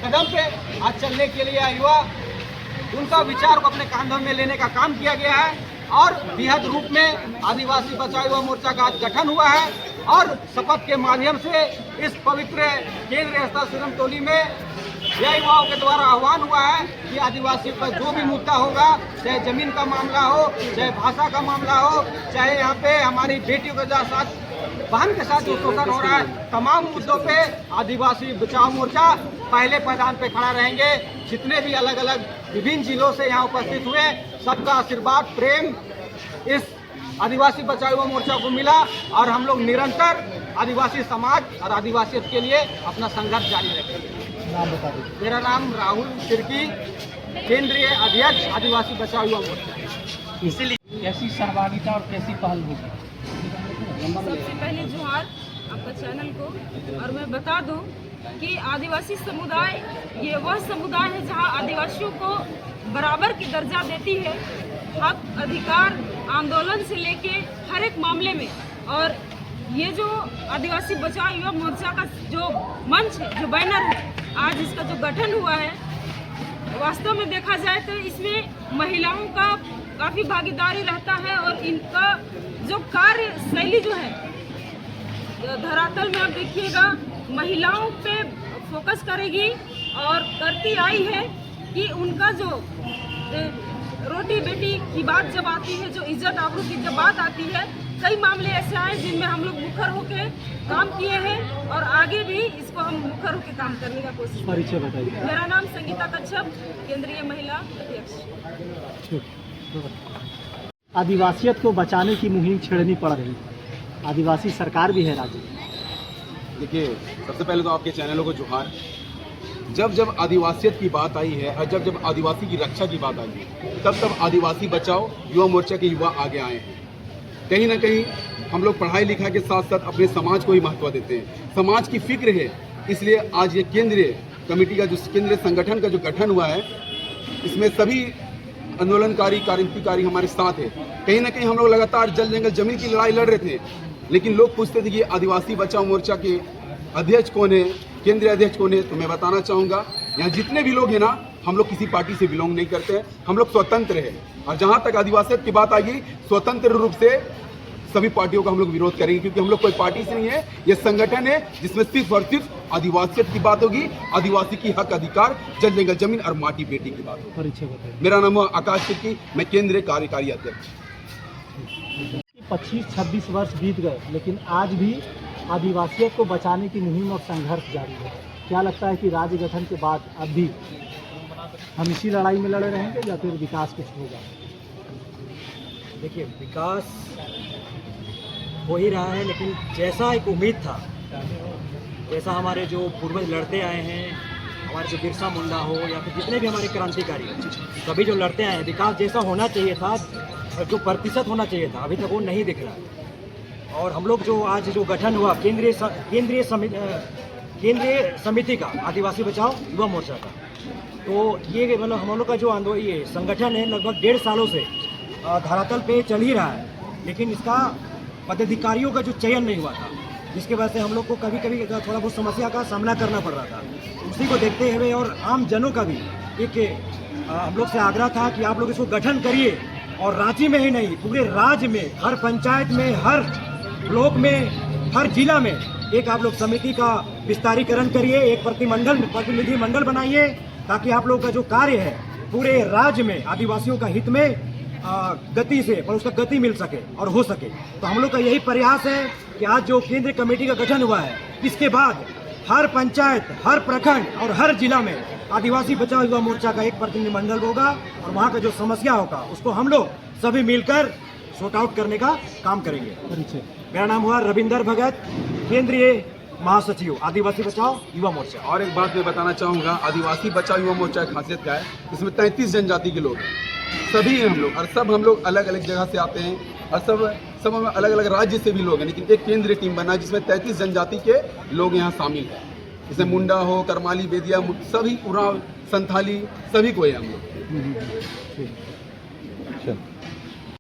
कदम पे आज चलने के लिए युवा उनका विचार को अपने कांधों में लेने का काम किया गया है और बृहद रूप में आदिवासी बचाओ युवा मोर्चा का आज गठन हुआ है और शपथ के माध्यम से इस पवित्र केंद्रीय स्तर सिरमतौली में यह युवाओं के द्वारा आह्वान हुआ है कि आदिवासियों का जो भी मुद्दा होगा, चाहे जमीन का मामला हो, चाहे भाषा का मामला हो, चाहे यहाँ पे हमारी बेटियों के साथ बहन के साथ जो शोषण हो रहा है, तमाम मुद्दों पे आदिवासी बचाओ मोर्चा पहले पायदान पे खड़ा रहेंगे। जितने भी अलग अलग विभिन्न जिलों से यहाँ उपस्थित हुए, सबका आशीर्वाद प्रेम इस आदिवासी बचाओ युवा मोर्चा को मिला और हम लोग निरंतर आदिवासी समाज और आदिवासियत के लिए अपना संघर्ष जारी रखेंगे। नाम बता दीजिए। मेरा नाम राहुल तिर्की, केंद्रीय अध्यक्ष आदिवासी बचाओ युवा मोर्चा। इसलिए कैसी सहभागिता और कैसी पहल होगी? सबसे पहले जोहार आपका चैनल को, और मैं बता दूं कि आदिवासी समुदाय ये वह समुदाय है जहां आदिवासियों को बराबर की दर्जा देती है, हक अधिकार आंदोलन से लेके हर एक मामले में। और ये जो आदिवासी बचाओ युवा मोर्चा का जो मंच है, जो बैनर है, आज इसका जो गठन हुआ है, वास्तव में देखा जाए तो इसमें महिलाओं का काफ़ी भागीदारी रहता है और इनका जो कार्य शैली जो है धरातल में आप देखिएगा महिलाओं पे फोकस करेगी और करती आई है कि उनका जो रोटी बेटी की बात जब आती है, जो इज्जत आबरू की जब बात आती है, कई मामले ऐसे आए जिनमें हम लोग मुखर होकर काम किए हैं और आगे भी इसको हम मुखर होकर काम करने का कोशिश। परिचय बताइए। मेरा नाम संगीता कच्छप, केंद्रीय महिला अध्यक्ष। आदिवासियत को बचाने की मुहिम छेड़नी पड़ रही है, आदिवासी सरकार भी है राज्य में। देखिए, सबसे पहले तो आपके चैनलों को जोहार। जब जब आदिवासियत की बात आई है और जब जब आदिवासी की रक्षा की बात आई है, तब तब आदिवासी बचाओ युवा मोर्चा के युवा आगे आए हैं। कहीं ना कहीं हम लोग पढ़ाई लिखाई के साथ साथ अपने समाज को ही महत्व देते हैं, समाज की फिक्र है, इसलिए आज ये केंद्रीय कमेटी का जो केंद्रीय संगठन का जो गठन हुआ है, इसमें सभी आंदोलनकारी क्रांतिकारी हमारे साथ है। कहीं ना कहीं हम लोग लगातार जल जंगल जमीन की लड़ाई लड़ रहे थे, लेकिन लोग पूछते थे कि आदिवासी बचाओ मोर्चा के अध्यक्ष कौन है, केंद्रीय अध्यक्ष कौन है। तो मैं बताना चाहूँगा, यहाँ जितने भी लोग हैं ना, हम लोग किसी पार्टी से बिलोंग नहीं करते हैं, हम लोग स्वतंत्र हैं। और जहाँ तक आदिवासियत की बात आएगी, स्वतंत्र रूप से सभी पार्टियों का हम लोग विरोध करेंगे, क्योंकि हम लोग कोई पार्टी से नहीं है। ये संगठन है जिसमें सिर्फ और सिर्फ आदिवासियत की बात होगी, आदिवासी की हक अधिकार, जल जंगल जमीन और माटी बेटी की बात होगी। परिचय बताइए। मेरा नाम है आकाश तिर्की, मैं केंद्रीय कार्यकारी अध्यक्ष। 25-26 वर्ष बीत गए, लेकिन आज भी आदिवासियत को बचाने की मुहिम और संघर्ष जारी है। क्या लगता है कि राज्य गठन के बाद अब भी हम इसी लड़ाई में लड़े रहेंगे या फिर विकास कुछ होगा? देखिए, विकास हो ही रहा है, लेकिन जैसा एक उम्मीद था, जैसा हमारे जो पूर्वज लड़ते आए हैं, हमारे जो बिरसा मुंडा हो या फिर जितने भी हमारे क्रांतिकारी हैं, सभी जो लड़ते आए हैं, विकास जैसा होना चाहिए था, जो प्रतिशत होना चाहिए था, अभी तक वो नहीं दिख रहा। और हम लोग जो आज जो गठन हुआ केंद्रीय समिति का आदिवासी बचाओ युवा मोर्चा का, तो ये मतलब हम लोग का जो ये संगठन है लगभग 1.5 सालों से धरातल पे चल ही रहा है, लेकिन इसका पदाधिकारियों का जो चयन नहीं हुआ था, जिसके वजह से हम लोग को कभी कभी थोड़ा बहुत समस्या का सामना करना पड़ रहा था। उसी को देखते हुए और आम जनों का भी एक हम लोग से आग्रह था कि आप लोग इसको गठन करिए, और रांची में ही नहीं, पूरे राज्य में, हर पंचायत में, हर ब्लॉक में, हर जिला में एक आप लोग समिति का विस्तारीकरण करिए, एक प्रतिनिधि मंडल बनाइए, ताकि आप लोग का जो कार्य है पूरे राज्य में आदिवासियों का हित में गति से पर उसका गति मिल सके और हो सके। तो हम लोग का यही प्रयास है कि आज जो केंद्रीय कमेटी का गठन हुआ है, इसके बाद हर पंचायत, हर प्रखंड और हर जिला में आदिवासी बचाओ युवा मोर्चा का एक प्रतिनिधिमंडल होगा, और वहाँ का जो समस्या होगा उसको हम लोग सभी मिलकर सॉर्ट आउट करने का काम करेंगे। मेरा नाम हुआ रविंदर भगत, केंद्रीय महासचिव आदिवासी बचाओ युवा मोर्चा। और एक बात मैं बताना चाहूँगा, आदिवासी बचाओ युवा मोर्चा की खासियत क्या है, इसमें 33 जनजाति के लोग हैं, सभी हैं हम लोग, और सब हम लोग अलग अलग जगह से आते हैं, और सब हम अलग अलग राज्य से भी लोग हैं, लेकिन एक केंद्रीय टीम बना है जिसमें 33 जनजाति के लोग यहाँ शामिल हैं। जैसे मुंडा हो, करमाली, बेदिया, सभी उरांव, संथाली, सभी को है हम लोग।